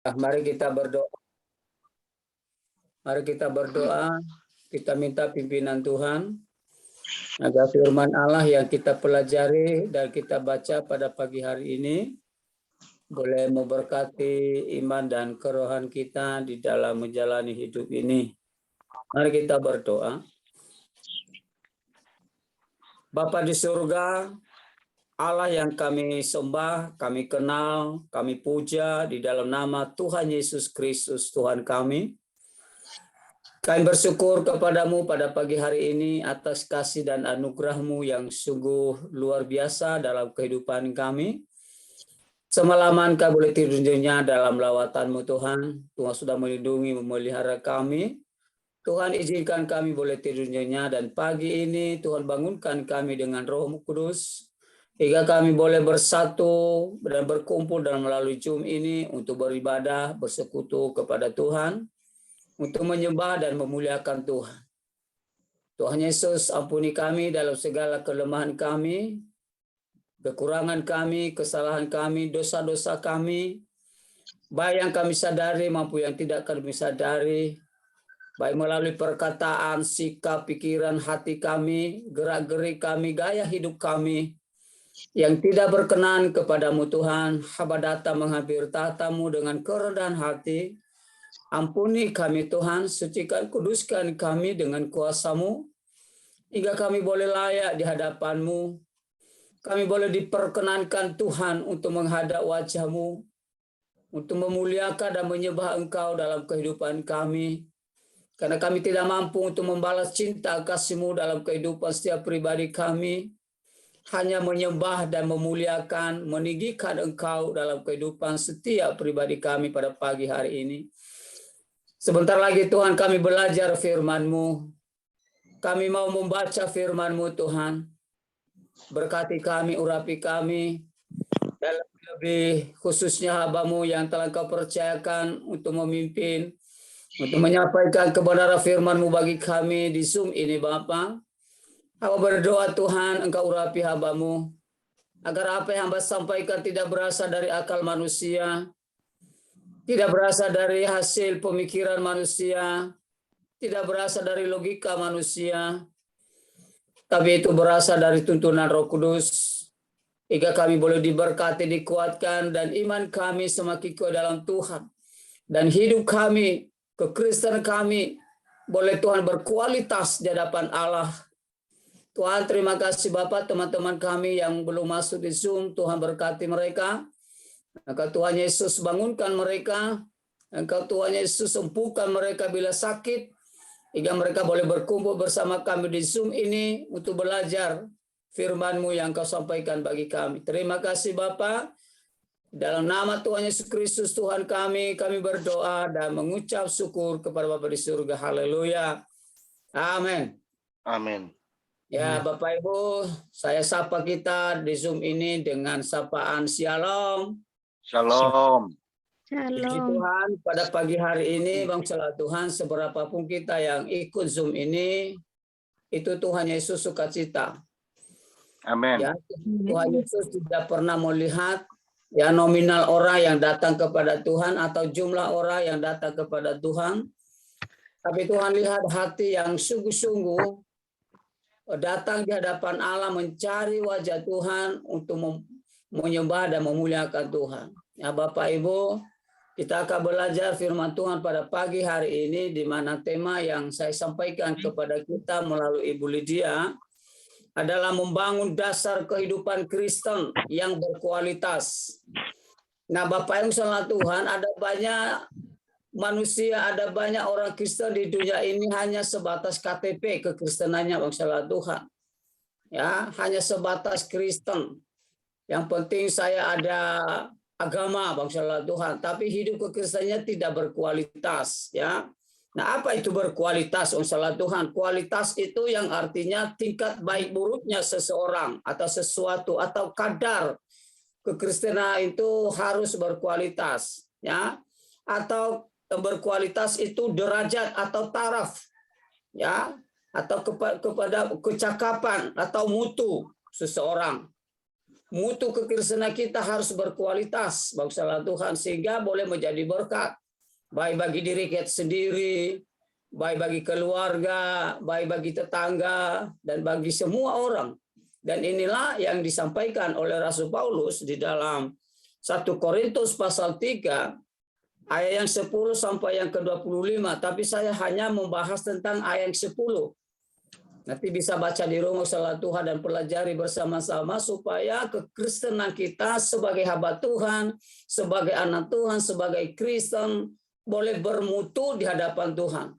Mari kita berdoa. Mari kita berdoa. Kita minta pimpinan Tuhan agar firman Allah yang kita pelajari dan kita baca pada pagi hari ini boleh memberkati iman dan kerohan kita di dalam menjalani hidup ini. Mari kita berdoa. Bapa di surga, Allah yang kami sembah, kami kenal, kami puja di dalam nama Tuhan Yesus Kristus Tuhan kami. Kami bersyukur kepadamu pada pagi hari ini atas kasih dan anugerah-Mu yang sungguh luar biasa dalam kehidupan kami. Semalaman kami boleh tidur nyenyak dalam lawatan-Mu Tuhan. Tuhan sudah melindungi, memelihara kami. Tuhan izinkan kami boleh tidur nyenyak dan pagi ini Tuhan bangunkan kami dengan Roh-Mu Kudus. Hingga kami boleh bersatu dan berkumpul dalam melalui Zoom ini untuk beribadah, bersekutu kepada Tuhan. Untuk menyembah dan memuliakan Tuhan. Tuhan Yesus, ampuni kami dalam segala kelemahan kami, kekurangan kami, kesalahan kami, dosa-dosa kami, baik yang kami sadari maupun yang tidak kami sadari, baik melalui perkataan, sikap, pikiran, hati kami, gerak-gerik kami, gaya hidup kami, yang tidak berkenan kepadamu Tuhan. Hamba datang menghampiri tahta-Mu dengan kerendahan hati. Ampuni kami Tuhan, sucikan, kuduskan kami dengan kuasa-Mu, hingga kami boleh layak di hadapan-Mu. Kami boleh diperkenankan Tuhan untuk menghadap wajah-Mu, untuk memuliakan dan menyembah Engkau dalam kehidupan kami. Karena kami tidak mampu untuk membalas cinta kasih-Mu dalam kehidupan setiap pribadi kami. Hanya menyembah dan memuliakan, meninggikan Engkau dalam kehidupan setiap pribadi kami pada pagi hari ini. Sebentar lagi Tuhan kami belajar firman-Mu. Kami mau membaca firman-Mu Tuhan. Berkati kami, urapi kami. Dalam lebih khususnya hamba-Mu yang telah Kau percayakan untuk memimpin. Untuk menyampaikan kebenaran firman-Mu bagi kami di Zoom ini Bapa. Hamba berdoa Tuhan Engkau urapi hamba-Mu. Agar apa yang hamba sampaikan tidak berasal dari akal manusia. Tidak berasal dari hasil pemikiran manusia, tidak berasal dari logika manusia, tapi itu berasal dari tuntunan Roh Kudus. Hingga kami boleh diberkati, dikuatkan, dan iman kami semakin kuat dalam Tuhan. Dan hidup kami, kekristenan kami, boleh Tuhan berkualitas di hadapan Allah. Tuhan terima kasih Bapak, teman-teman kami yang belum masuk di Zoom, Tuhan berkati mereka. Maka Tuhan Yesus bangunkan mereka, Engkau Tuhan Yesus sembuhkan mereka bila sakit, hingga mereka boleh berkumpul bersama kami di Zoom ini untuk belajar firman-Mu yang Kau sampaikan bagi kami. Terima kasih Bapa. Dalam nama Tuhan Yesus Kristus Tuhan kami berdoa dan mengucap syukur kepada Bapa di surga. Haleluya. Amin. Amin. Ya Bapak Ibu, saya sapa kita di Zoom ini dengan sapaan Shalom. Shalom. Puji Tuhan, pada pagi hari ini bangsa Tuhan, seberapapun kita yang ikut Zoom ini, itu Tuhan Yesus sukacita. Amin. Ya, Tuhan Yesus tidak pernah melihat ya nominal orang yang datang kepada Tuhan atau jumlah orang yang datang kepada Tuhan, tapi Tuhan lihat hati yang sungguh-sungguh datang di hadapan Allah mencari wajah Tuhan untuk menyembah dan memuliakan Tuhan. Ya Bapak Ibu, kita akan belajar firman Tuhan pada pagi hari ini, di mana tema yang saya sampaikan kepada kita melalui Ibu Lydia adalah membangun dasar kehidupan Kristen yang berkualitas. Nah Bapak Ibu saudara Tuhan, ada banyak manusia, ada banyak orang Kristen di dunia ini hanya sebatas KTP kekristenannya bangsa Tuhan. Ya, hanya sebatas Kristen. Yang penting saya ada agama bangsa Tuhan, tapi hidup kekristenannya tidak berkualitas, ya. Nah, apa itu berkualitas bangsa Tuhan? Kualitas itu yang artinya tingkat baik buruknya seseorang atau sesuatu atau kadar kekristenan itu harus berkualitas, ya. Atau berkualitas itu derajat atau taraf, ya, atau kepada kecakapan atau mutu seseorang. mutu kekristenan kita harus berkualitas, bangsa Tuhan, sehingga boleh menjadi berkat, baik bagi diri kita sendiri, baik bagi keluarga, baik bagi tetangga, dan bagi semua orang. Dan inilah yang disampaikan oleh Rasul Paulus di dalam 1 Korintus pasal 3, ayat yang 10 sampai yang ke-25. Tapi saya hanya membahas tentang ayat yang 10. Nanti bisa baca di rumah salah Tuhan dan pelajari bersama-sama supaya kekristenan kita sebagai hamba Tuhan, sebagai anak Tuhan, sebagai Kristen boleh bermutu di hadapan Tuhan.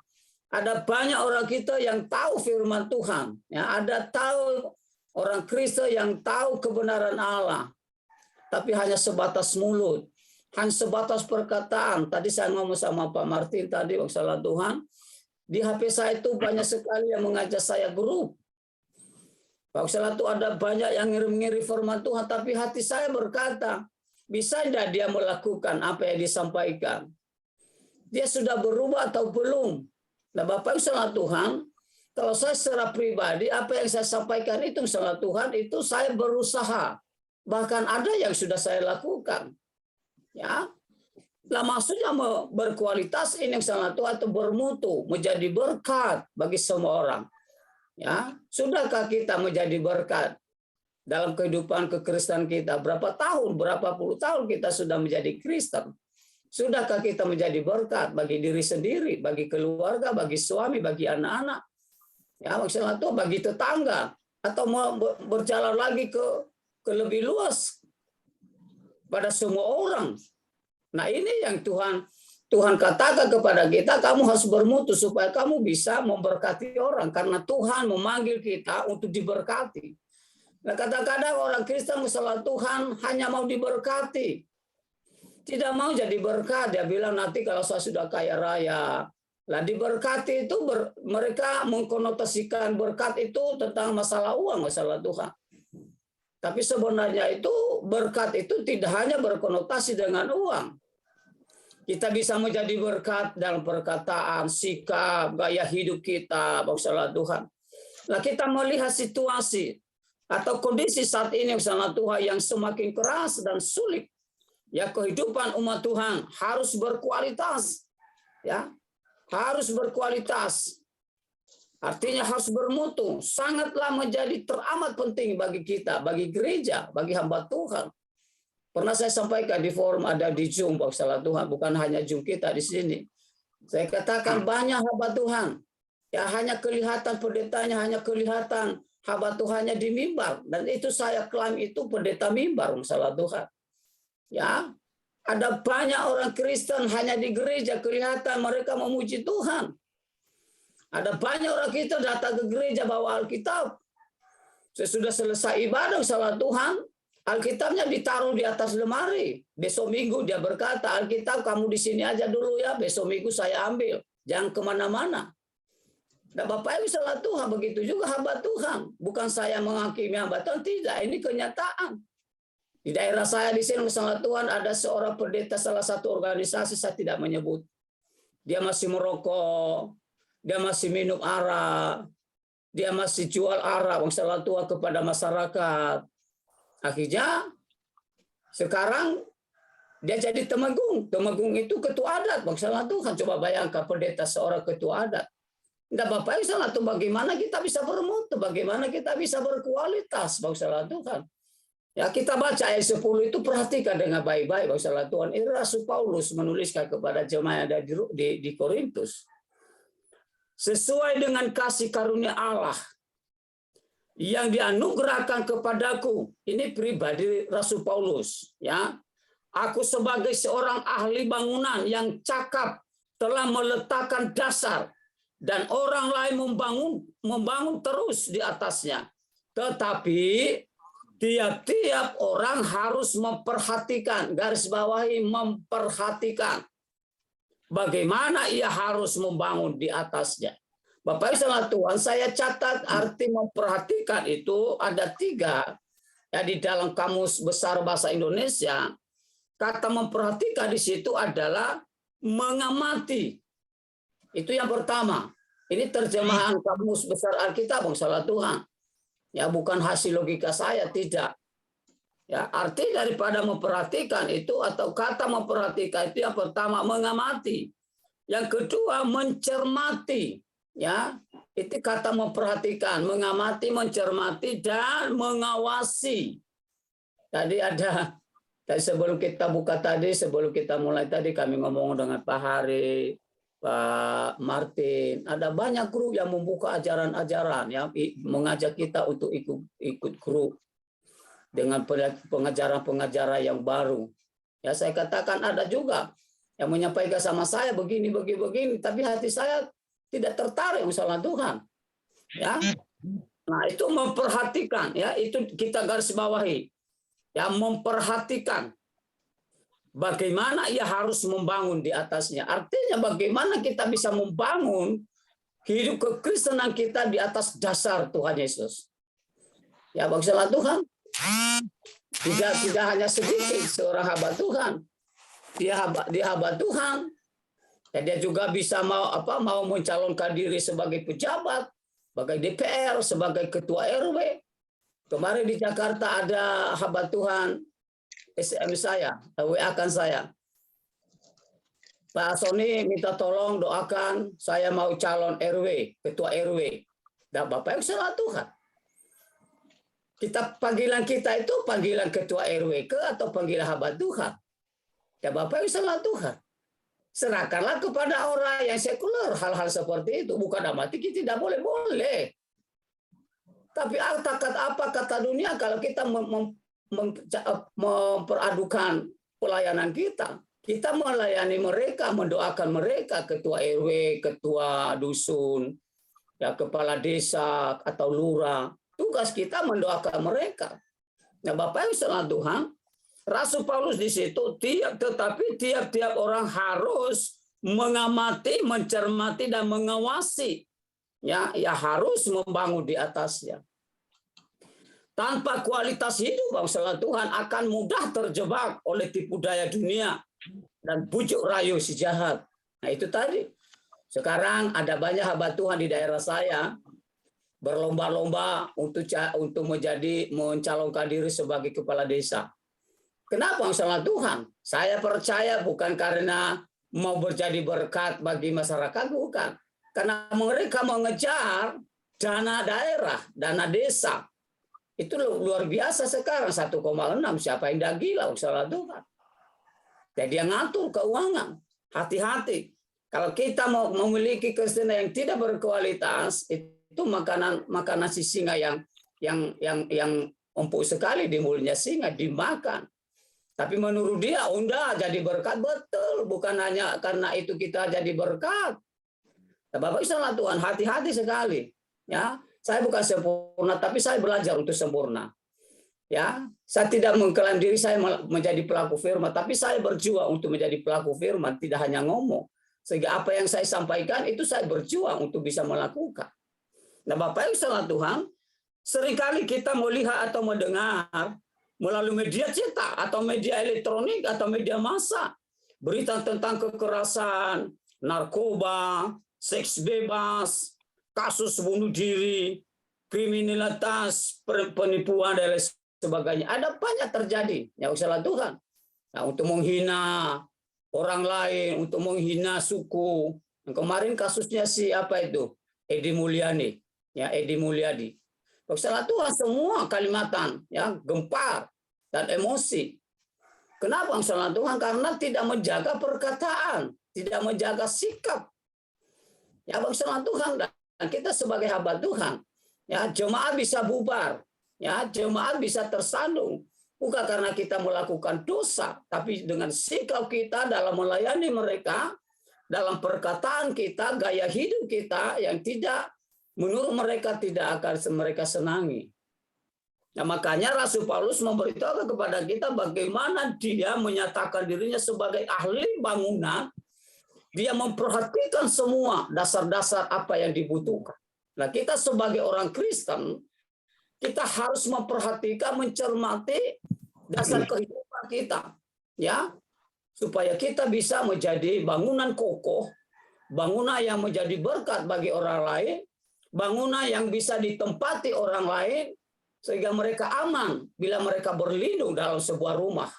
Ada banyak orang kita yang tahu firman Tuhan, ya, ada tahu orang Kristen yang tahu kebenaran Allah, tapi hanya sebatas mulut, hanya sebatas perkataan. Tadi saya ngomong sama Pak Martin tadi, salah Tuhan, di HP saya itu banyak sekali yang mengajak saya grup. Pak salah Tuhan, ada banyak yang ngirim-ngirim firman Tuhan, tapi hati saya berkata, bisa tidak dia melakukan apa yang disampaikan? Dia sudah berubah atau belum? Nah, Bapak salah Tuhan, kalau saya secara pribadi, apa yang saya sampaikan itu salah Tuhan, itu saya berusaha. Bahkan ada yang sudah saya lakukan. Ya, nah, maksudnya berkualitas ini yang salah Tuhan, atau bermutu, menjadi berkat bagi semua orang. Ya, sudahkah kita menjadi berkat dalam kehidupan kekristenan kita? Berapa tahun, berapa puluh tahun kita sudah menjadi Kristen? Sudahkah kita menjadi berkat bagi diri sendiri, bagi keluarga, bagi suami, bagi anak-anak? Ya, maksudnya itu bagi tetangga, atau mau berjalan lagi ke lebih luas pada semua orang. Nah, ini yang Tuhan katakan kepada kita, kamu harus bermutu supaya kamu bisa memberkati orang, karena Tuhan memanggil kita untuk diberkati. Nah, kadang-kadang orang Kristen masalah Tuhan hanya mau diberkati, tidak mau jadi berkat. Dia bilang nanti kalau saya sudah kaya raya. Lah, diberkati itu mereka mengkonotasikan berkat itu tentang masalah uang, masalah Tuhan. Tapi sebenarnya itu berkat itu tidak hanya berkonotasi dengan uang. Kita bisa menjadi berkat dalam perkataan, sikap, gaya hidup kita, masalah Tuhan. Nah, kita melihat situasi atau kondisi saat ini, masalah Tuhan, yang semakin keras dan sulit. Ya, kehidupan umat Tuhan harus berkualitas. Ya, harus berkualitas, artinya harus bermutu. Sangatlah menjadi teramat penting bagi kita, bagi gereja, bagi hamba Tuhan. Pernah saya sampaikan di forum, ada di Zoom, salah Tuhan, bukan hanya Zoom kita di sini. Saya katakan banyak hamba Tuhan, ya hanya kelihatan pendetanya, hanya kelihatan hamba Tuhannya di mimbar, dan itu saya klaim itu pendeta mimbar, salah Tuhan. Ya, ada banyak orang Kristen hanya di gereja kelihatan mereka memuji Tuhan. Ada banyak orang kita datang ke gereja bawa Alkitab. Sesudah selesai ibadah salah Tuhan, Alkitabnya ditaruh di atas lemari. Besok minggu dia berkata, Alkitab kamu di sini aja dulu ya, besok minggu saya ambil. Jangan kemana-mana. Nah, Bapak Ibu salah Tuhan, begitu juga hamba Tuhan. Bukan saya menghakimi hamba Tuhan, tidak. Ini kenyataan. Di daerah saya di sini, salah Tuhan, ada seorang pendeta salah satu organisasi, saya tidak menyebut. Dia masih merokok, dia masih minum arak, dia masih jual arak, salah Tuhan, kepada masyarakat. Akhirnya, sekarang dia jadi temenggung. Temenggung itu ketua adat, salah Tuhan. Coba bayangkan pendeta seorang ketua adat. Nah, Bapak Ibu salah Tuhan, bagaimana kita bisa bermutu, bagaimana kita bisa berkualitas, salah Tuhan. Ya, kita baca ayat 10 itu, perhatikan dengan baik-baik, salah Tuhan. Ini Rasul Paulus menuliskan kepada jemaat yang ada di Korintus. Sesuai dengan kasih karunia Allah yang dianugerahkan kepadaku. Ini pribadi Rasul Paulus. Ya, aku sebagai seorang ahli bangunan yang cakap telah meletakkan dasar, dan orang lain membangun terus di atasnya. Tetapi tiap-tiap orang harus memperhatikan, garis bawahi memperhatikan, bagaimana ia harus membangun di atasnya. Bapak Ibu salah Tuhan, saya catat arti memperhatikan itu ada 3. Ya, di dalam Kamus Besar Bahasa Indonesia, kata memperhatikan di situ adalah mengamati. Itu yang pertama. Ini terjemahan Kamus Besar Alkitab, salah Tuhan. Ya, bukan hasil logika saya, tidak. Ya, arti daripada memperhatikan itu atau kata memperhatikan itu yang pertama mengamati, yang kedua mencermati, ya. Itu kata memperhatikan, mengamati, mencermati dan mengawasi. Tadi ada sebelum kita buka tadi, sebelum kita mulai tadi kami ngomong dengan Pak Hari, Pak Martin, ada banyak guru yang membuka ajaran-ajaran yang mengajak kita untuk ikut guru dengan pengajaran-pengajaran yang baru. Ya, saya katakan ada juga yang menyampaikan sama saya begini, tapi hati saya tidak tertarik masalah Tuhan. Ya, nah itu memperhatikan, ya itu kita garis bawahi. Ya, memperhatikan bagaimana ia harus membangun di atasnya. Artinya bagaimana kita bisa membangun hidup kekristenan kita di atas dasar Tuhan Yesus. Ya, maksudnya Tuhan. Tidak hanya sedikit seorang hamba Tuhan. Dia hamba Tuhan. Dan dia juga bisa mau mencalonkan diri sebagai pejabat, sebagai DPR, sebagai ketua RW. Kemarin di Jakarta ada hamba Tuhan SM saya, WA-kan saya. Pak Sony minta tolong doakan, saya mau calon RW, ketua RW. Dan Bapak yang salah Tuhan. Panggilan kita itu panggilan ketua RW atau panggilan hamba Tuhan. Ya Bapak yang salah Tuhan. Serahkanlah kepada orang yang sekuler hal-hal seperti itu. Bukan amati kita tidak boleh. Tapi apa kata dunia kalau kita memperadukan pelayanan kita. Kita melayani mereka, mendoakan mereka, ketua RW, ketua dusun, ya kepala desa atau lurah. Tugas kita mendoakan mereka. Nah, Bapak yang salah Tuhan, Rasul Paulus di situ tetapi tiap-tiap orang harus mengamati, mencermati dan mengawasi. Ya harus membangun di atasnya. Tanpa kualitas hidup bangsa Tuhan akan mudah terjebak oleh tipu daya dunia dan bujuk rayu si jahat. Nah, itu tadi. Sekarang ada banyak hamba Tuhan di daerah saya berlomba-lomba untuk mencalonkan diri sebagai kepala desa. Kenapa masalah Tuhan? Saya percaya bukan karena mau menjadi berkat bagi masyarakat, bukan. Karena mereka mengejar dana daerah, dana desa. Itu luar biasa sekarang 1,6. Siapa yang dah gila masalah Tuhan? Jadi yang ngatur keuangan. Hati-hati. Kalau kita mau memiliki kesenian yang tidak berkualitas, itu makanan si singa yang empuk sekali di mulutnya singa dimakan. Tapi menurut dia udah jadi berkat, betul, bukan hanya karena itu kita jadi berkat. Nah, Bapak salah Tuhan, hati-hati sekali. Ya, saya bukan sempurna, tapi saya belajar untuk sempurna. Ya, saya tidak mengklaim diri saya menjadi pelaku firman, tapi saya berjuang untuk menjadi pelaku firman, tidak hanya ngomong. Sehingga apa yang saya sampaikan itu saya berjuang untuk bisa melakukan. Nah, Bapak yang salah Tuhan, seringkali kita melihat atau mendengar melalui media cetak atau media elektronik atau media massa berita tentang kekerasan, narkoba, seks bebas, kasus bunuh diri, kriminalitas, penipuan dan lain sebagainya. Ada banyak terjadi. Ya salah Tuhan. Nah, untuk menghina orang lain, untuk menghina suku. Yang kemarin kasusnya siapa itu? Edi Mulyadi. Ya, Edi Mulyadi. Salah Tuhan semua Kalimantan ya gempar dan emosi. Kenapa salah Tuhan? Karena tidak menjaga perkataan, tidak menjaga sikap. Ya salah Tuhan, dan kita sebagai hamba Tuhan, ya jemaat bisa bubar, ya jemaat bisa tersandung. Bukan karena kita melakukan dosa, tapi dengan sikap kita dalam melayani mereka, dalam perkataan kita, gaya hidup kita yang tidak menurut mereka tidak akan mereka senangi. Nah, makanya Rasul Paulus memberitahu kepada kita bagaimana dia menyatakan dirinya sebagai ahli bangunan. Dia memperhatikan semua dasar-dasar apa yang dibutuhkan. Nah, kita sebagai orang Kristen, kita harus memperhatikan, mencermati dasar kehidupan kita, ya, supaya kita bisa menjadi bangunan kokoh, bangunan yang menjadi berkat bagi orang lain, bangunan yang bisa ditempati orang lain, sehingga mereka aman bila mereka berlindung dalam sebuah rumah.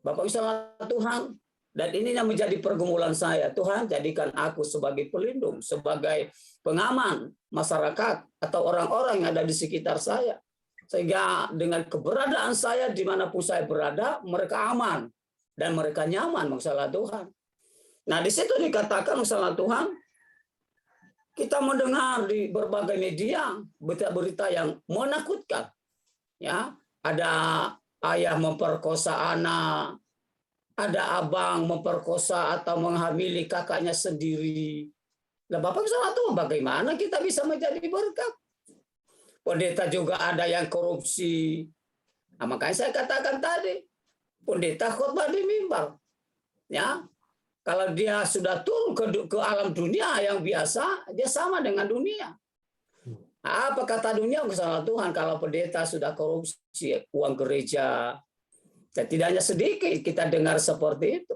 Bapak salah Tuhan, dan ini yang menjadi pergumulan saya. Tuhan, jadikan aku sebagai pelindung, sebagai pengaman masyarakat atau orang-orang yang ada di sekitar saya. Sehingga dengan keberadaan saya dimanapun saya berada, mereka aman dan mereka nyaman, masalah Tuhan. Nah, di situ dikatakan, masalah Tuhan, kita mendengar di berbagai media berita-berita yang menakutkan. Ya, ada ayah memperkosa anak, ada abang memperkosa atau menghamili kakaknya sendiri. Nah, Bapak salah Tuhan, bagaimana kita bisa menjadi berkat? Pendeta juga ada yang korupsi. Nah, makanya saya katakan tadi, pendeta khotbah di mimbar. Ya, kalau dia sudah turun ke alam dunia yang biasa, dia sama dengan dunia. Apa kata dunia? Salah Tuhan, kalau pendeta sudah korupsi uang gereja, dan tidak hanya sedikit kita dengar seperti itu.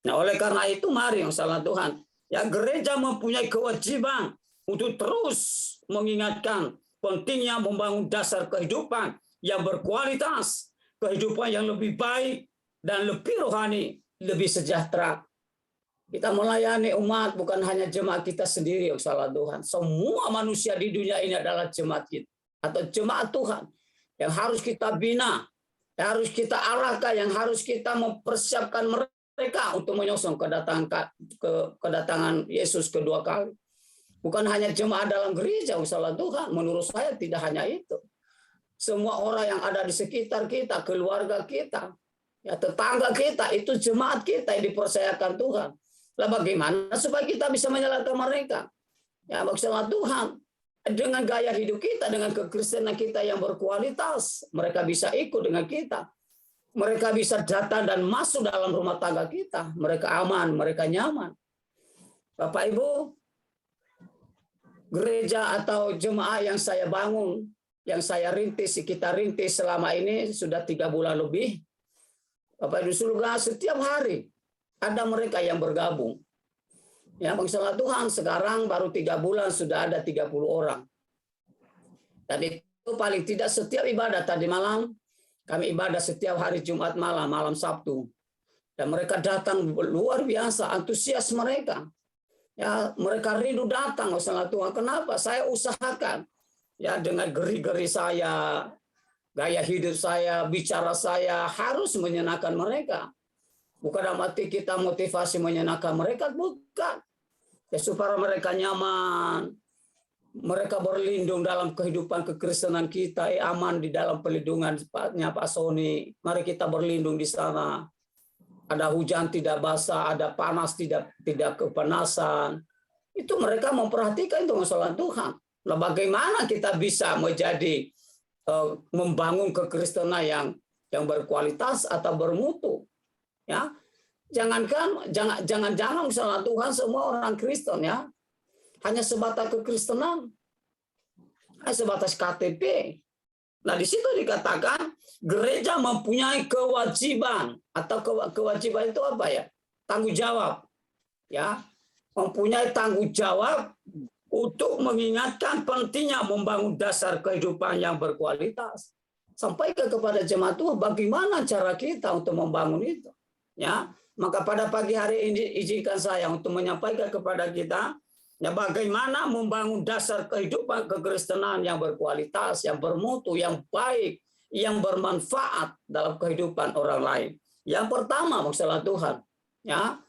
Nah, oleh karena itu mari salah Tuhan, ya gereja mempunyai kewajiban untuk terus mengingatkan pentingnya membangun dasar kehidupan yang berkualitas, kehidupan yang lebih baik dan lebih rohani, lebih sejahtera. Kita melayani umat bukan hanya jemaat kita sendiri, salah Tuhan. Semua manusia di dunia ini adalah jemaat kita atau jemaat Tuhan yang harus kita bina, yang harus kita arahkan, yang harus kita mempersiapkan mereka untuk menyongsong kedatangan Yesus kedua kali. Bukan hanya jemaat dalam gereja, salah Tuhan. Menurut saya tidak hanya itu. Semua orang yang ada di sekitar kita, keluarga kita, ya tetangga kita, itu jemaat kita yang dipercayakan Tuhan. Lah bagaimana supaya kita bisa menyelamatkan mereka? Ya maksudnya Tuhan, dengan gaya hidup kita, dengan kekristenan kita yang berkualitas, mereka bisa ikut dengan kita. Mereka bisa datang dan masuk dalam rumah tangga kita. Mereka aman, mereka nyaman. Bapak Ibu, gereja atau jemaah yang saya bangun, yang saya rintis, kita rintis selama ini sudah 3 bulan lebih. Bapak Ibu surga, setiap hari ada mereka yang bergabung. Ya, masalah Tuhan, sekarang baru 3 bulan sudah ada 30 orang. Dan itu paling tidak setiap ibadah tadi malam, kami ibadah setiap hari Jumat malam, malam Sabtu. Dan mereka datang luar biasa, antusias mereka. Ya, mereka rindu datang, masalah Tuhan. Kenapa? Saya usahakan. Ya, dengan geri-geri saya, gaya hidup saya, bicara saya harus menyenangkan mereka. Bukan dalam arti kita motivasi menyenangkan mereka, bukan. Ya, supaya mereka nyaman, mereka berlindung dalam kehidupan kekristenan kita, aman di dalam perlindungan Pak Sony. Mari kita berlindung di sana. Ada hujan tidak basah, ada panas tidak kepanasan. Itu mereka memperhatikan itu masalah Tuhan. Nah, bagaimana kita bisa menjadi membangun kekristenan yang berkualitas atau bermutu? Ya, jangan misalnya Tuhan semua orang Kristen ya hanya sebatas kekristenan, hanya sebatas KTP. Nah, di situ dikatakan gereja mempunyai kewajiban atau kewajiban itu apa ya? Tanggung jawab, ya, mempunyai tanggung jawab untuk mengingatkan pentingnya membangun dasar kehidupan yang berkualitas. Sampaikan kepada jemaat Tuhan bagaimana cara kita untuk membangun itu. Ya, maka pada pagi hari ini izinkan saya untuk menyampaikan kepada kita ya bagaimana membangun dasar kehidupan kekristenan yang berkualitas, yang bermutu, yang baik, yang bermanfaat dalam kehidupan orang lain. Yang pertama masalah Tuhan, ya.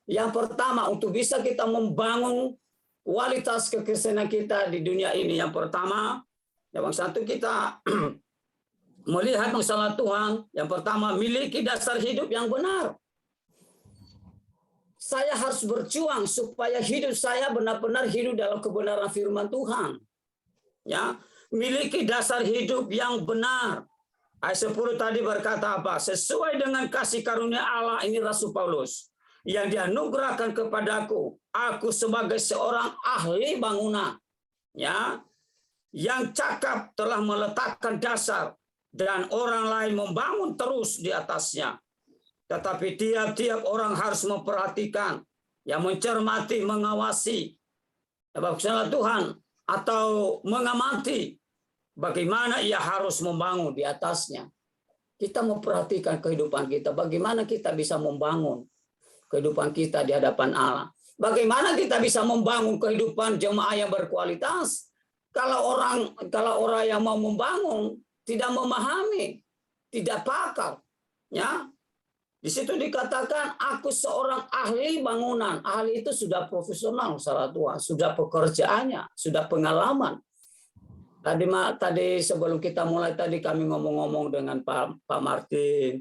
Yang pertama untuk bisa kita membangun kualitas kekristenan kita di dunia ini, yang pertama, yang satu kita melihat masalah Tuhan, yang pertama miliki dasar hidup yang benar. Saya harus berjuang supaya hidup saya benar-benar hidup dalam kebenaran firman Tuhan. Ya, miliki dasar hidup yang benar. Ayat 10 tadi berkata apa? Sesuai dengan kasih karunia Allah, ini Rasul Paulus, yang dianugerahkan kepadaku, aku sebagai seorang ahli bangunan, ya, yang cakap telah meletakkan dasar dan orang lain membangun terus di atasnya. Tetapi tiap-tiap orang harus memperhatikan, yang mencermati, mengawasi, Tuhan, atau mengamati bagaimana ia harus membangun di atasnya. Kita memperhatikan kehidupan kita, bagaimana kita bisa membangun kehidupan kita di hadapan Allah. Bagaimana kita bisa membangun kehidupan jemaah yang berkualitas kalau orang yang mau membangun tidak memahami, tidak pakar, ya. Di situ dikatakan aku seorang ahli bangunan. Ahli itu sudah profesional, salah Tuhan, sudah pekerjaannya, sudah pengalaman. Tadi sebelum kita mulai tadi kami ngomong-ngomong dengan Pak Martin,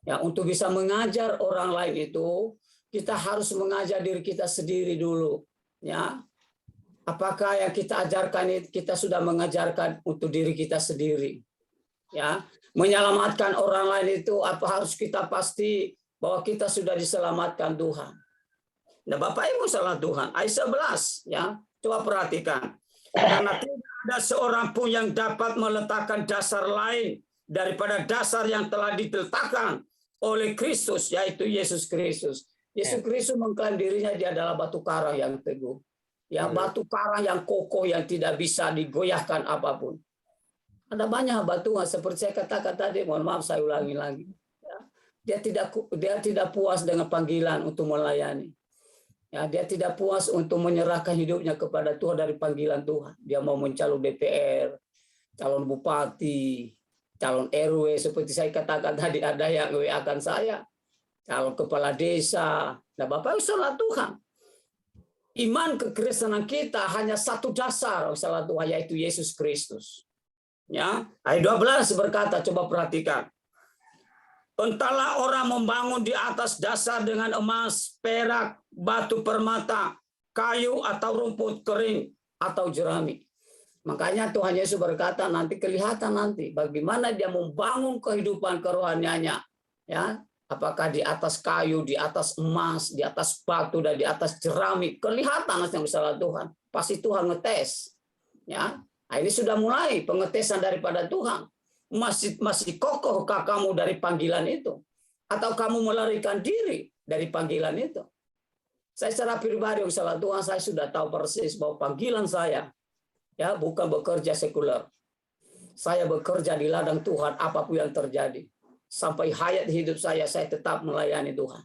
ya, untuk bisa mengajar orang lain itu kita harus mengajar diri kita sendiri dulu, ya. Apakah yang kita ajarkan itu kita sudah mengajarkan untuk diri kita sendiri, ya. Menyelamatkan orang lain itu apa harus kita pasti bahwa kita sudah diselamatkan Tuhan. Nah, Bapak Ibu salah Tuhan, ayat 11, ya. Coba perhatikan. Karena tidak ada seorang pun yang dapat meletakkan dasar lain daripada dasar yang telah diletakkan oleh Kristus, yaitu Yesus Kristus. Yesus Kristus mengklaim dirinya dia adalah batu karang yang teguh. Ya, batu karang yang kokoh yang tidak bisa digoyahkan apapun. Ada banyak batu seperti saya katakan tadi, mohon maaf saya ulangi lagi. Ya, dia tidak puas dengan panggilan untuk melayani. Ya, dia tidak puas untuk menyerahkan hidupnya kepada Tuhan dari panggilan Tuhan. Dia mau mencalon DPR, calon bupati, calon RW, seperti saya katakan tadi ada yang WA-kan saya, calon kepala desa. Nah, Bapak salah Tuhan. Iman kekristenan kita hanya satu dasar, salah Tuhan, yaitu Yesus Kristus. Ya, ayat 12 berkata, coba perhatikan. Entahlah orang membangun di atas dasar dengan emas, perak, batu permata, kayu atau rumput kering atau jerami. Makanya Tuhan Yesus berkata nanti kelihatan nanti bagaimana dia membangun kehidupan kerohaniannya, ya. Apakah di atas kayu, di atas emas, di atas batu dan di atas jerami, kelihatan yang salah Tuhan. Pasti Tuhan ngetes, ya. Nah, ini sudah mulai pengetesan daripada Tuhan. Masih kokohkah kamu dari panggilan itu? Atau kamu melarikan diri dari panggilan itu? Saya secara pribadi, salah Tuhan, saya sudah tahu persis bahwa panggilan saya, ya, bukan bekerja sekuler. Saya bekerja di ladang Tuhan apapun yang terjadi. Sampai hayat hidup saya tetap melayani Tuhan.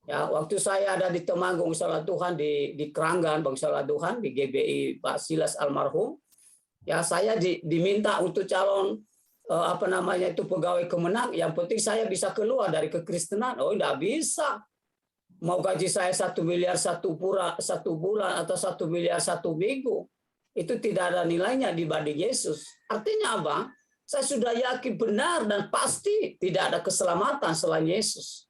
Ya, waktu saya ada di Temanggung, salah Tuhan, di Keranggan, Bang salah Tuhan, di GBI Pak Silas almarhum, ya, saya diminta untuk calon pegawai kemenang. Yang penting saya bisa keluar dari kekristenan. Oh, tidak bisa. Mau gaji saya 1 miliar satu bulan atau 1 miliar 1 minggu, itu tidak ada nilainya dibanding Yesus. Artinya apa? Saya sudah yakin benar dan pasti tidak ada keselamatan selain Yesus.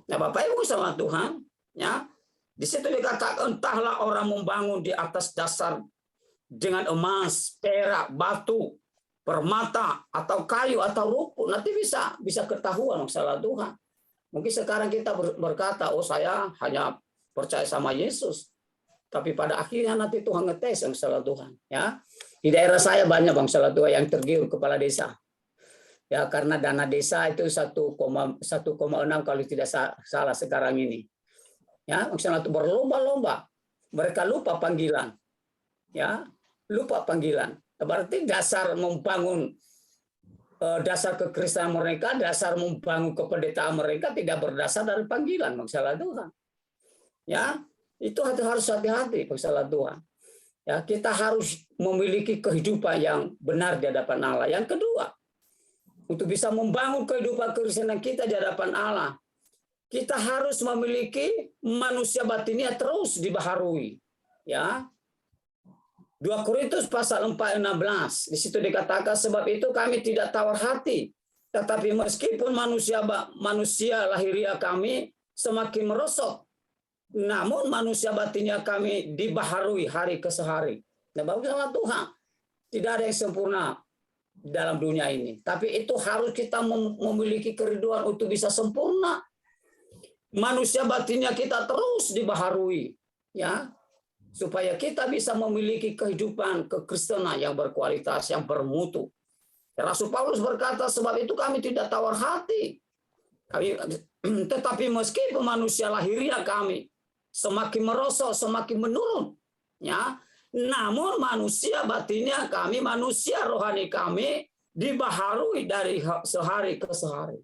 Nah, Bapak Ibu sama Tuhan, ya, di situ dikatakan entahlah orang membangun di atas dasar dengan emas, perak, batu, permata atau kayu atau rumput, nanti bisa ketahuan salah Tuhan. Mungkin sekarang kita berkata, oh saya hanya percaya sama Yesus, tapi pada akhirnya nanti Tuhan ngetes salah Tuhan. Ya, di daerah saya banyak bang salah Tuhan yang tergiur kepala desa. Ya, karena dana desa itu 1,6 kalau tidak salah sekarang ini. Ya, maksudnya itu berlomba-lomba, mereka lupa panggilan. Ya, lupa panggilan. Berarti dasar membangun dasar kekristenan mereka, dasar membangun kependetaan mereka tidak berdasar dari panggilan, masalah Tuhan. Ya, itu harus hati-hati, masalah Tuhan. Ya, kita harus memiliki kehidupan yang benar di hadapan Allah. Yang kedua, untuk bisa membangun kehidupan kekristenan kita di hadapan Allah, kita harus memiliki manusia batinnya terus dibaharui. Ya. 2 Korintus pasal 4:16, di situ dikatakan sebab itu kami tidak tawar hati, tetapi meskipun manusia lahiriah kami semakin merosot, namun manusia batinnya kami dibaharui hari ke hari. Nah, baguslah Tuhan, tidak ada yang sempurna dalam dunia ini, tapi itu harus kita memiliki kerinduan untuk bisa sempurna. Manusia batinnya kita terus dibaharui, ya. Supaya kita bisa memiliki kehidupan kekristenan yang berkualitas, yang bermutu. Rasul Paulus berkata, sebab itu kami tidak tawar hati. Tetapi meskipun manusia lahiriah kami semakin merosot, semakin menurun, ya, Namun manusia batinnya kami, manusia rohani kami dibaharui dari sehari ke sehari.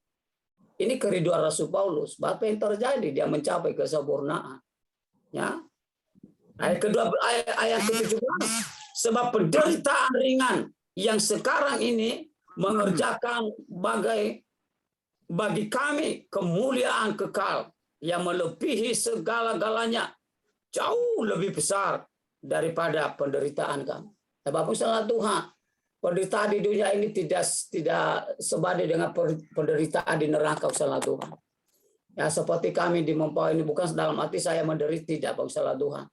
Ini kerinduan Rasul Paulus. Apa yang terjadi? Dia mencapai kesempurnaan. Ya. Ayat kedua, ayat ke-17. Sebab penderitaan ringan yang sekarang ini mengerjakan bagi kami kemuliaan kekal yang melebihi segala-galanya, jauh lebih besar daripada penderitaan kami. Bapak salah Tuhan, penderitaan di dunia ini tidak sebanding dengan penderitaan di neraka, salah Tuhan. Ya, seperti kami di Mempawai ini, bukan dalam hati saya menderita, tidak, Pak salah Tuhan.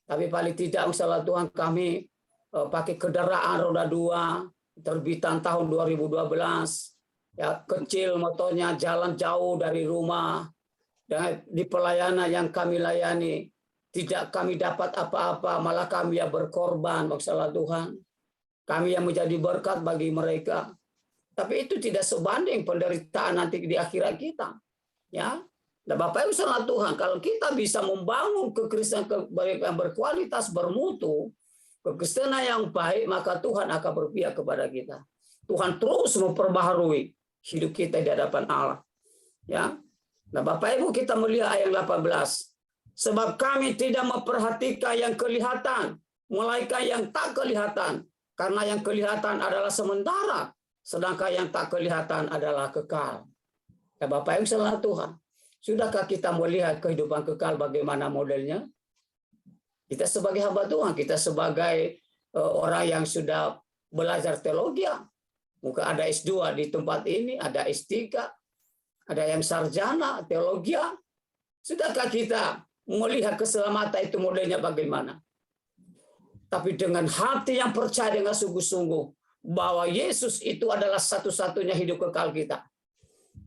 Tapi paling tidak, salah Tuhan, kami pakai kendaraan roda 2, terbitan tahun 2012, ya, kecil motornya, jalan jauh dari rumah, dan di pelayanan yang kami layani, tidak kami dapat apa-apa, malah kami yang berkorban, maksudnya Tuhan. Kami yang menjadi berkat bagi mereka. Tapi itu tidak sebanding penderitaan nanti di akhirat kita. Ya, dan Bapak Ibu salah Tuhan, kalau kita bisa membangun kekristenan yang berkualitas, bermutu, kekristenan yang baik, maka Tuhan akan berpihak kepada kita. Tuhan terus memperbaharui hidup kita di hadapan Allah. Ya. Nah, Bapak Ibu, kita melihat ayat 18. Sebab kami tidak memperhatikan yang kelihatan, melainkan yang tak kelihatan. Karena yang kelihatan adalah sementara, sedangkan yang tak kelihatan adalah kekal. Ya, Bapak Ibu salah Tuhan, sudahkah kita melihat kehidupan kekal bagaimana modelnya? Kita sebagai hamba Tuhan, kita sebagai orang yang sudah belajar teologi, mungkin ada S2 di tempat ini, ada S3, ada yang sarjana teologi. Sudahkah kita melihat keselamatan itu modelnya bagaimana? Tapi dengan hati yang percaya dengan sungguh-sungguh bahwa Yesus itu adalah satu-satunya hidup kekal kita.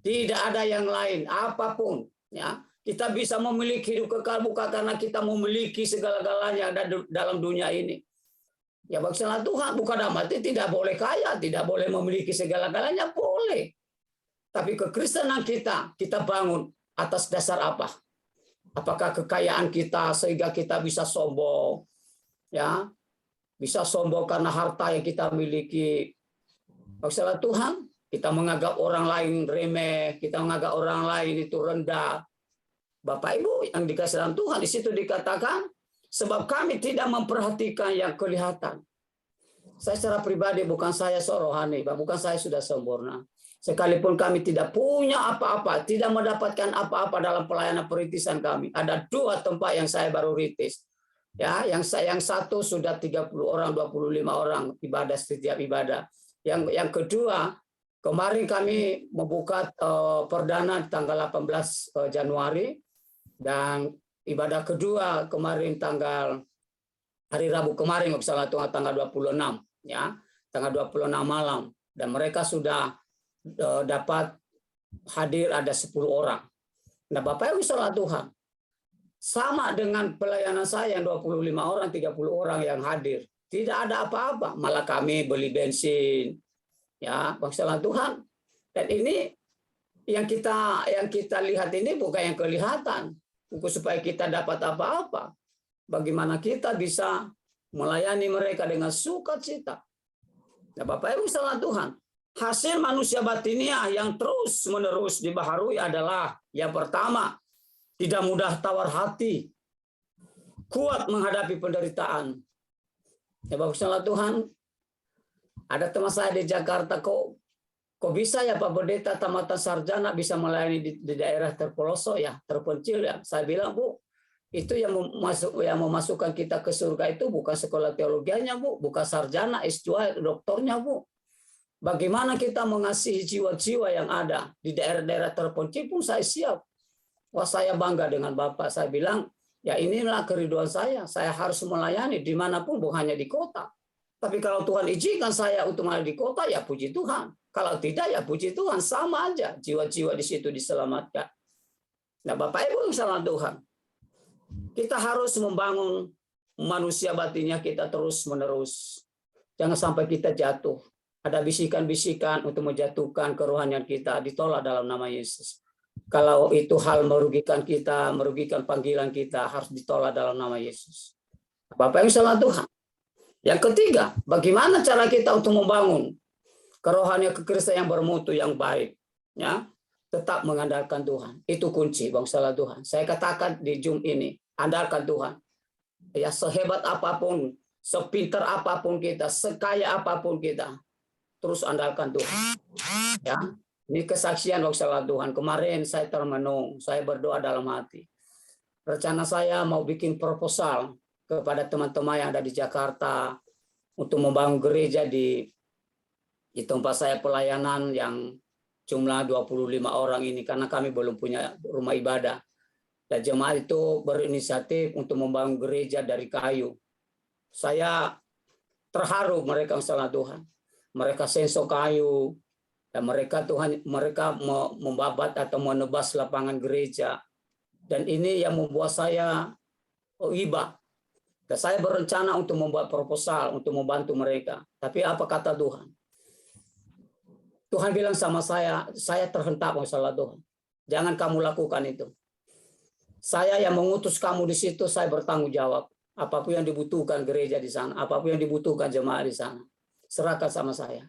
Tidak ada yang lain, apapun. Ya, kita bisa memiliki hidup kekal bukan karena kita memiliki segala-galanya dalam dunia ini. Ya, maksudnya Tuhan, bukan dalam arti tidak boleh kaya, tidak boleh memiliki segala-galanya, boleh. Tapi kekristenan kita bangun atas dasar apa? Apakah kekayaan kita sehingga kita bisa sombong, ya, bisa sombong karena harta yang kita miliki? Maksudnya Tuhan, kita menganggap orang lain remeh, kita menganggap orang lain itu rendah. Bapak Ibu yang dikasih dalam Tuhan, di situ dikatakan, sebab kami tidak memperhatikan yang kelihatan. Saya secara pribadi, bukan saya rohani, bukan saya sudah sempurna. Sekalipun kami tidak punya apa-apa, tidak mendapatkan apa-apa dalam pelayanan perintisan kami. Ada 2 tempat yang saya baru rintis. Ya, yang satu sudah 30 orang, 25 orang ibadah setiap ibadah. Yang kedua, kemarin kami membuka perdana tanggal 18 Januari, dan ibadah kedua kemarin hari Rabu kemarin, misalnya tanggal 26, ya, tanggal 26 malam, dan mereka sudah dapat hadir ada 10 orang. Nah, Bapak Ibu salah Tuhan, sama dengan pelayanan saya yang 25 orang, 30 orang yang hadir. Tidak ada apa-apa, malah kami beli bensin. Ya, maksudnya Tuhan. Dan ini yang kita lihat ini bukan yang kelihatan. Supaya kita dapat apa-apa. Bagaimana kita bisa melayani mereka dengan sukacita. Nah, Bapak Ibu salah Tuhan. Hasil manusia batiniah yang terus-menerus dibaharui adalah yang pertama, tidak mudah tawar hati, kuat menghadapi penderitaan. Ya, baguslah Tuhan. Ada teman saya di Jakarta, kok bisa ya Pak Pendeta tamatan sarjana bisa melayani di daerah terpelosok ya, terpencil ya. Saya bilang, Bu, itu yang memasukkan kita ke surga itu bukan sekolah teologianya, Bu, bukan sarjana, S2, doktornya, Bu. Bagaimana kita mengasihi jiwa-jiwa yang ada di daerah-daerah terpencil pun saya siap. Wah, saya bangga dengan Bapak. Saya bilang, ya inilah kerinduan saya. Saya harus melayani dimanapun, bukan hanya di kota. Tapi kalau Tuhan izinkan saya untuk melayani di kota, ya puji Tuhan. Kalau tidak, ya puji Tuhan. Sama aja jiwa-jiwa di situ diselamatkan. Nah, Bapak Ibu salah Tuhan. Kita harus membangun manusia batinnya kita terus-menerus. Jangan sampai kita jatuh. Ada bisikan-bisikan untuk menjatuhkan kerohanian kita, ditolak dalam nama Yesus. Kalau itu hal merugikan kita, merugikan panggilan kita, harus ditolak dalam nama Yesus. Bapak Ibu salah Tuhan. Yang ketiga, bagaimana cara kita untuk membangun kerohanian kekristenan yang bermutu, yang baik? Ya, tetap mengandalkan Tuhan. Itu kunci bangsa Tuhan. Saya katakan di Zoom ini, andalkan Tuhan. Ya, sehebat apapun, sepintar apapun kita, sekaya apapun kita, terus andalkan Tuhan. Ya, ini kesaksian bangsa Tuhan. Kemarin saya termenung, saya berdoa dalam hati. Rencana saya mau bikin proposal kepada teman-teman yang ada di Jakarta untuk membangun gereja di tempat saya pelayanan yang jumlah 25 orang ini, karena kami belum punya rumah ibadah. Dan jemaat itu berinisiatif untuk membangun gereja dari kayu. Saya terharu mereka salah Tuhan. Mereka sensor kayu, dan mereka membabat atau menebas lapangan gereja. Dan ini yang membuat saya iba. Dan saya berencana untuk membuat proposal untuk membantu mereka. Tapi apa kata Tuhan? Tuhan bilang sama saya terhentak masalah Tuhan. Jangan kamu lakukan itu. Saya yang mengutus kamu di situ, saya bertanggung jawab. Apapun yang dibutuhkan gereja di sana, apapun yang dibutuhkan jemaat di sana, serahkan sama saya.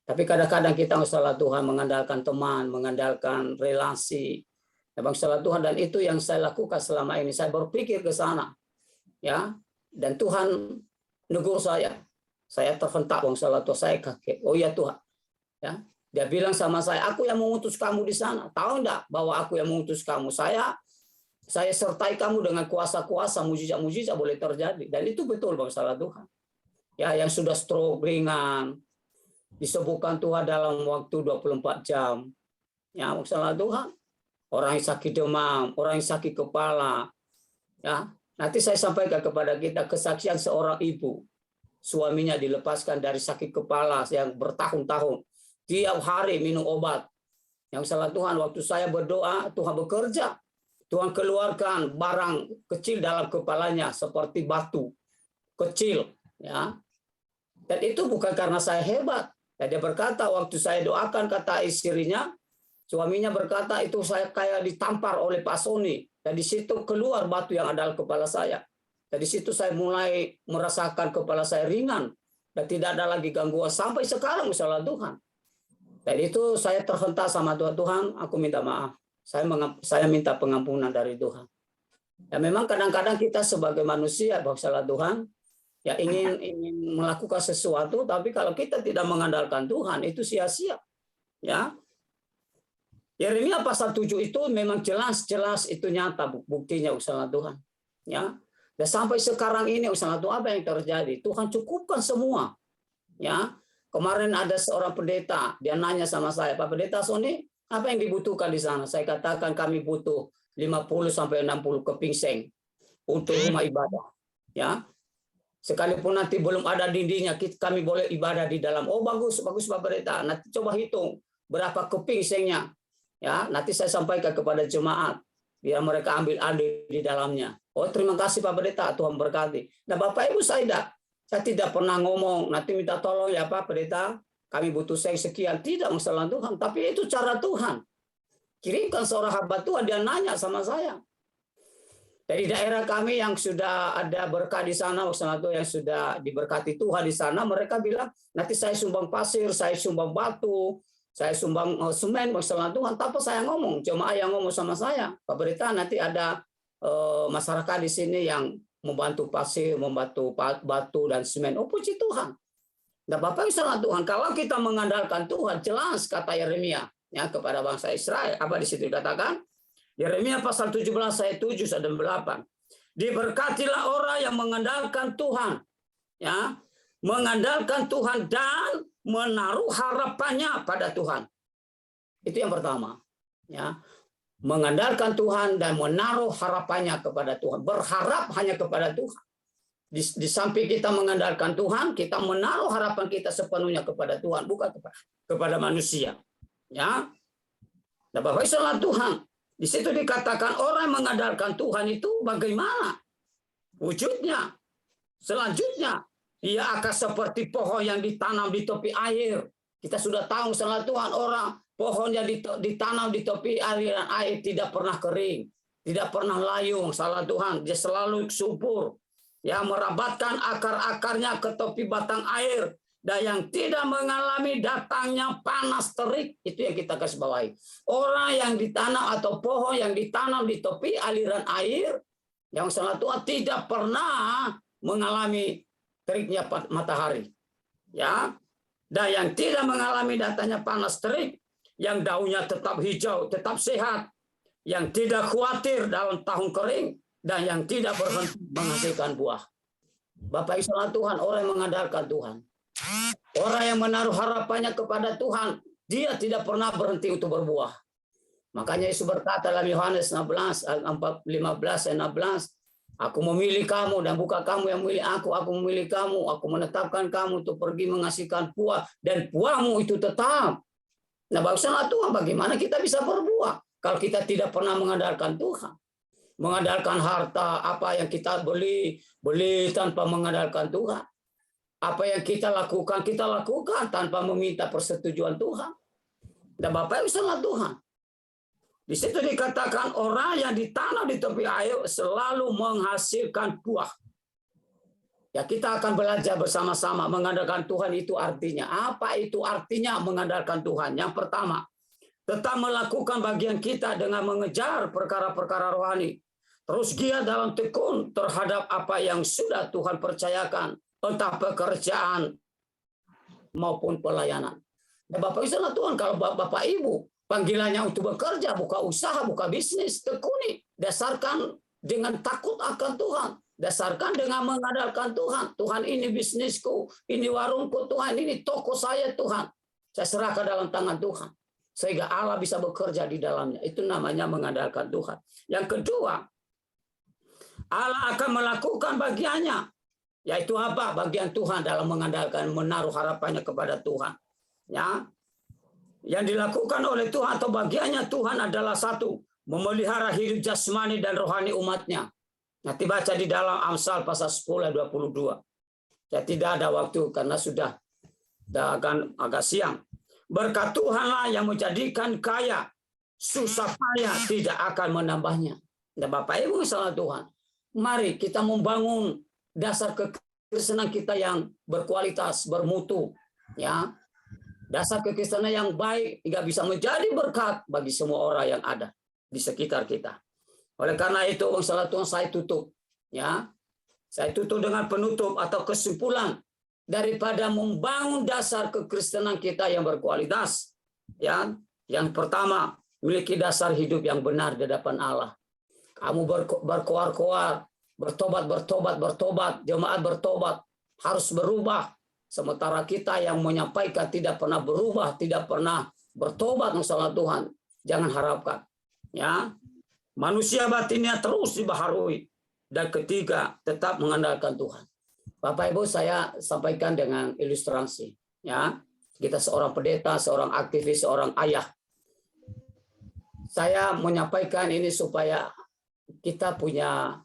Tapi kadang-kadang kita masalah Tuhan mengandalkan teman, mengandalkan relasi. Masalah Tuhan, dan itu yang saya lakukan selama ini. Saya berpikir ke sana. Ya, dan Tuhan negur saya terhentak salah Tuhan, saya kaget. Oh ya Tuhan, ya, dia bilang sama saya, aku yang mengutus kamu di sana. Tahu enggak bahwa aku yang mengutus kamu? Saya sertai kamu dengan kuasa-kuasa, mujizat-mujizat boleh terjadi. Dan itu betul salah Tuhan. Ya, yang sudah stroke ringan disembuhkan Tuhan dalam waktu 24 jam. Ya, salah Tuhan. Orang yang sakit demam, orang yang sakit kepala. Ya, nanti saya sampaikan kepada kita kesaksian seorang ibu. Suaminya dilepaskan dari sakit kepala yang bertahun-tahun. Tiap hari minum obat. Yang salah Tuhan, waktu saya berdoa, Tuhan bekerja. Tuhan keluarkan barang kecil dalam kepalanya seperti batu kecil. Ya. Dan itu bukan karena saya hebat. Dan dia berkata, waktu saya doakan, kata istrinya, suaminya berkata, itu saya kayak ditampar oleh Pak Sony. Dan di situ keluar batu yang ada di kepala saya. Dan di situ saya mulai merasakan kepala saya ringan. Dan tidak ada lagi gangguan. Sampai sekarang, masalah Tuhan. Dan itu saya terhentak sama Tuhan, aku minta maaf. Saya minta pengampunan dari Tuhan. Ya memang kadang-kadang kita sebagai manusia, masalah Tuhan, ya ingin melakukan sesuatu, tapi kalau kita tidak mengandalkan Tuhan, itu sia-sia. Ya, Yeremia pasal 7 itu memang jelas itu nyata buktinya usaha Tuhan. Ya. Dan sampai sekarang ini usaha Tuhan apa yang terjadi? Tuhan cukupkan semua. Ya. Kemarin ada seorang pendeta, dia nanya sama saya, Pak Pendeta Sony, apa yang dibutuhkan di sana? Saya katakan kami butuh 50 sampai 60 keping seng untuk rumah ibadah. Ya. Sekalipun nanti belum ada dindingnya, kami boleh ibadah di dalam. Oh bagus Pak Pendeta. Nanti coba hitung berapa keping sengnya. Ya, nanti saya sampaikan kepada jemaat biar mereka ambil andil di dalamnya. Oh, terima kasih Pak Pendeta, Tuhan berkati. Nah, Bapak Ibu saya tidak pernah ngomong nanti minta tolong ya Pak Pendeta, kami butuh seng sekian. Tidak masalah Tuhan, tapi itu cara Tuhan. Kirimkan seorang hamba Tuhan, dia nanya sama saya. Dari daerah kami yang sudah ada berkah di sana, masalah Tuhan yang sudah diberkati Tuhan di sana, mereka bilang nanti saya sumbang pasir, saya sumbang batu, saya sumbang semen, masalah Tuhan. Tanpa saya ngomong, jemaah yang ngomong sama saya, Pak Pendeta nanti ada masyarakat di sini yang membantu pasir, membantu batu dan semen. Oh puji Tuhan. Nah Bapak salah Tuhan, kalau kita mengandalkan Tuhan, jelas kata Yeremia ya kepada bangsa Israel, apa di situ dikatakan? Yeremia pasal 17 ayat 7 dan 8. Diberkatilah orang yang mengandalkan Tuhan, ya, mengandalkan Tuhan dan menaruh harapannya pada Tuhan. Itu yang pertama, ya. Mengandalkan Tuhan dan menaruh harapannya kepada Tuhan, berharap hanya kepada Tuhan. Di samping kita mengandalkan Tuhan, kita menaruh harapan kita sepenuhnya kepada Tuhan, bukan kepada manusia. Ya. Nah, Bapak salah Tuhan. Di situ dikatakan orang yang mengandalkan Tuhan itu bagaimana wujudnya. Selanjutnya, ia akan seperti pohon yang ditanam di tepi air. Kita sudah tahu salah Tuhan, orang pohon yang ditanam di tepi aliran air tidak pernah kering, tidak pernah layung, salah Tuhan, dia selalu subur. yang merabatkan akar-akarnya ke tepi batang air, dan yang tidak mengalami datangnya panas terik. Itu yang kita garis bawahi. Orang yang ditanam atau pohon yang ditanam di tepi aliran air, yang salah Tuhan tidak pernah mengalami teriknya matahari. Ya, dan yang tidak mengalami datangnya panas terik, yang daunnya tetap hijau, tetap sehat, yang tidak khawatir dalam tahun kering, dan yang tidak berhenti menghasilkan buah. Bapak Ibu saudara Tuhan, orang yang mengandalkan Tuhan, orang yang menaruh harapannya kepada Tuhan, dia tidak pernah berhenti untuk berbuah. Makanya Yesus berkata dalam Yohanes 16 ayat 15 ayat 16, aku memilih kamu dan bukan kamu yang memilih aku memilih kamu, aku menetapkan kamu untuk pergi menghasilkan buah, dan buahmu itu tetap. Nah, bagaimana Tuhan, bagaimana kita bisa berbuah kalau kita tidak pernah mengandalkan Tuhan? Mengandalkan harta, apa yang kita beli tanpa mengandalkan Tuhan. Apa yang kita lakukan tanpa meminta persetujuan Tuhan. Dan Bapak Ibu saudara Tuhan, di situ dikatakan orang yang ditanam di tepi air selalu menghasilkan buah. Ya, kita akan belajar bersama-sama mengandalkan Tuhan itu artinya. Apa itu artinya mengandalkan Tuhan? Yang pertama, tetap melakukan bagian kita dengan mengejar perkara-perkara rohani. Terus giat dalam tekun terhadap apa yang sudah Tuhan percayakan, entah pekerjaan maupun pelayanan. Ya, Bapak Ibu saudara Tuhan, kalau Bapak Ibu panggilannya untuk bekerja, buka usaha, buka bisnis, tekuni, dasarkan dengan takut akan Tuhan. Dasarkan dengan mengandalkan Tuhan. Tuhan, ini bisnisku, ini warungku, Tuhan, ini toko saya, Tuhan. Saya serahkan dalam tangan Tuhan. Sehingga Allah bisa bekerja di dalamnya. Itu namanya mengandalkan Tuhan. Yang kedua, Allah akan melakukan bagiannya. Yaitu apa? Bagian Tuhan dalam mengandalkan, menaruh harapannya kepada Tuhan. Ya, yang dilakukan oleh Tuhan atau bagiannya Tuhan adalah satu, memelihara hidup jasmani dan rohani umatnya. Nanti baca di dalam Amsal pasal 10 ayat 22. Ya, tidak ada waktu karena sudah akan agak siang. Berkat Tuhanlah yang menjadikan kaya, susah payah tidak akan menambahnya. Dan Bapak Ibu saudara Tuhan, mari kita membangun dasar kekristenan kita yang berkualitas, bermutu, ya. Dasar kekristenan yang baik hingga bisa menjadi berkat bagi semua orang yang ada di sekitar kita. Oleh karena itu, saudara Tuhan, saya tutup, ya. Saya tutup dengan penutup atau kesimpulan daripada membangun dasar kekristenan kita yang berkualitas. Ya, yang pertama, memiliki dasar hidup yang benar di hadapan Allah. Kamu berkoar-koar, bertobat, jemaat bertobat, harus berubah. Sementara kita yang menyampaikan tidak pernah berubah, tidak pernah bertobat, masalah Tuhan, jangan harapkan. Ya, manusia batinnya terus dibaharui. Dan ketiga, tetap mengandalkan Tuhan. Bapak Ibu, saya sampaikan dengan ilustrasi. Ya, kita seorang pendeta, seorang aktivis, seorang ayah. Saya menyampaikan ini supaya kita punya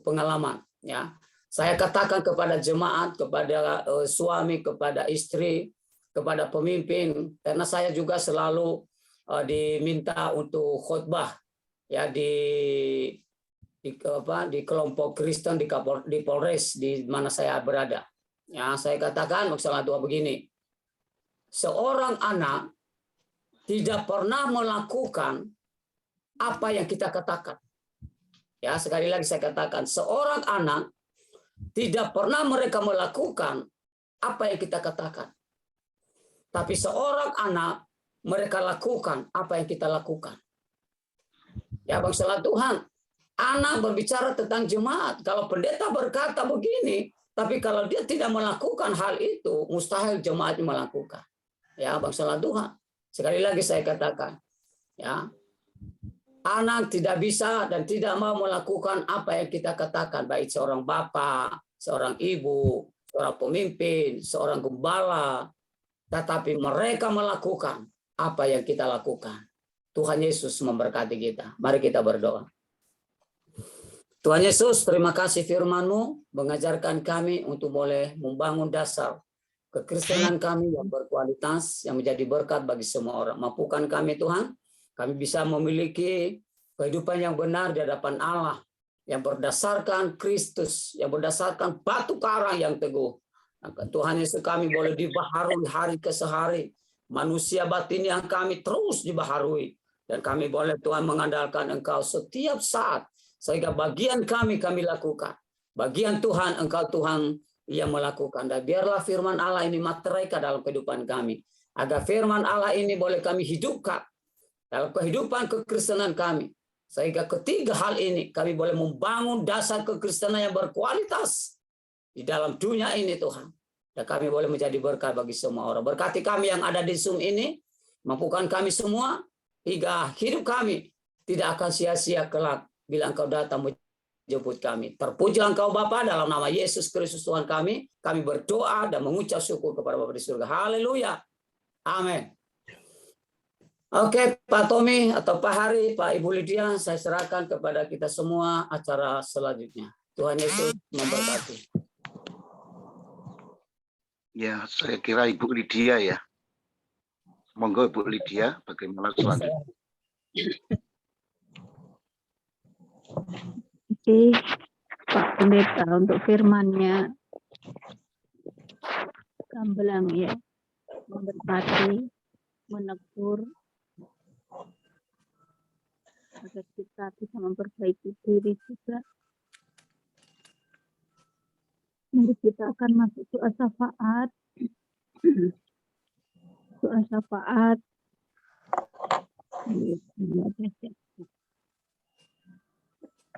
pengalaman. Ya, saya katakan kepada jemaat, kepada suami, kepada istri, kepada pemimpin, karena saya juga selalu diminta untuk khotbah, ya, di kelompok Kristen di Polres di mana saya berada. Ya, saya katakan masalah Tuhan begini. Seorang anak tidak pernah melakukan apa yang kita katakan. Ya, sekali lagi saya katakan, seorang anak tidak pernah mereka melakukan apa yang kita katakan. Tapi seorang anak mereka lakukan apa yang kita lakukan. Ya, bangsa Tuhan, anak berbicara tentang jemaat. Kalau pendeta berkata begini, tapi kalau dia tidak melakukan hal itu, mustahil jemaat melakukan. Ya, bangsa Tuhan. Sekali lagi saya katakan, ya, anak tidak bisa dan tidak mau melakukan apa yang kita katakan, baik seorang bapak, seorang ibu, seorang pemimpin, seorang gembala, tetapi mereka melakukan apa yang kita lakukan. Tuhan Yesus memberkati kita. Mari kita berdoa. Tuhan Yesus, terima kasih firman-Mu mengajarkan kami untuk boleh membangun dasar kekristenan kami yang berkualitas, yang menjadi berkat bagi semua orang. Mampukan kami Tuhan, kami bisa memiliki kehidupan yang benar di hadapan Allah, yang berdasarkan Kristus, yang berdasarkan batu karang yang teguh. Tuhan Yesus, kami boleh dibaharui hari ke hari. Manusia batin yang kami terus dibaharui. Dan kami boleh Tuhan mengandalkan Engkau setiap saat. Sehingga bagian kami lakukan. Bagian Tuhan, Engkau Tuhan yang melakukan. Dan biarlah firman Allah ini materaikan dalam kehidupan kami. Agar firman Allah ini boleh kami hidupkan dalam kehidupan kekristenan kami. Sehingga ketiga hal ini kami boleh membangun dasar kekristenan yang berkualitas di dalam dunia ini Tuhan. Dan kami boleh menjadi berkat bagi semua orang. Berkati kami yang ada di Zoom ini. Mampukan kami semua hingga hidup kami tidak akan sia-sia kelak bila Engkau datang menjemput kami. Terpujilah Engkau Bapa dalam nama Yesus Kristus Tuhan kami. Kami berdoa dan mengucap syukur kepada Bapa di surga. Haleluya. Amin. Oke, Pak Tommy atau Pak Hari, Pak Ibu Lydia, saya serahkan kepada kita semua acara selanjutnya. Tuhan Yesus memberkati. Ya, saya kira Ibu Lydia ya. Monggo Ibu Lydia, bagaimana selanjutnya? Oke, Pak Pendeta untuk firman-Nya. Gambelang ya, memberkati, menegur, agar kita bisa memperbaiki diri juga. Mari kita akan masuk doa syafaat. Doa syafaat.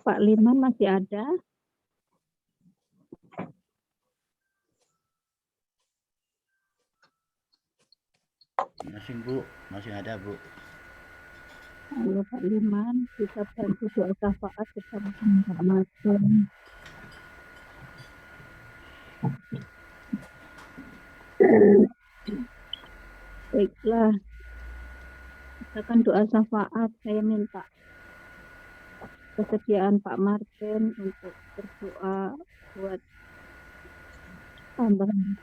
Pak Liman masih ada? Masih Bu, masih ada Bu. Halo Pak Liman, kita bantu doa syafaat bersama Pak Martin. Baiklah, kita akan doa syafaat. Saya minta kesediaan Pak Martin untuk berdoa buat tambahan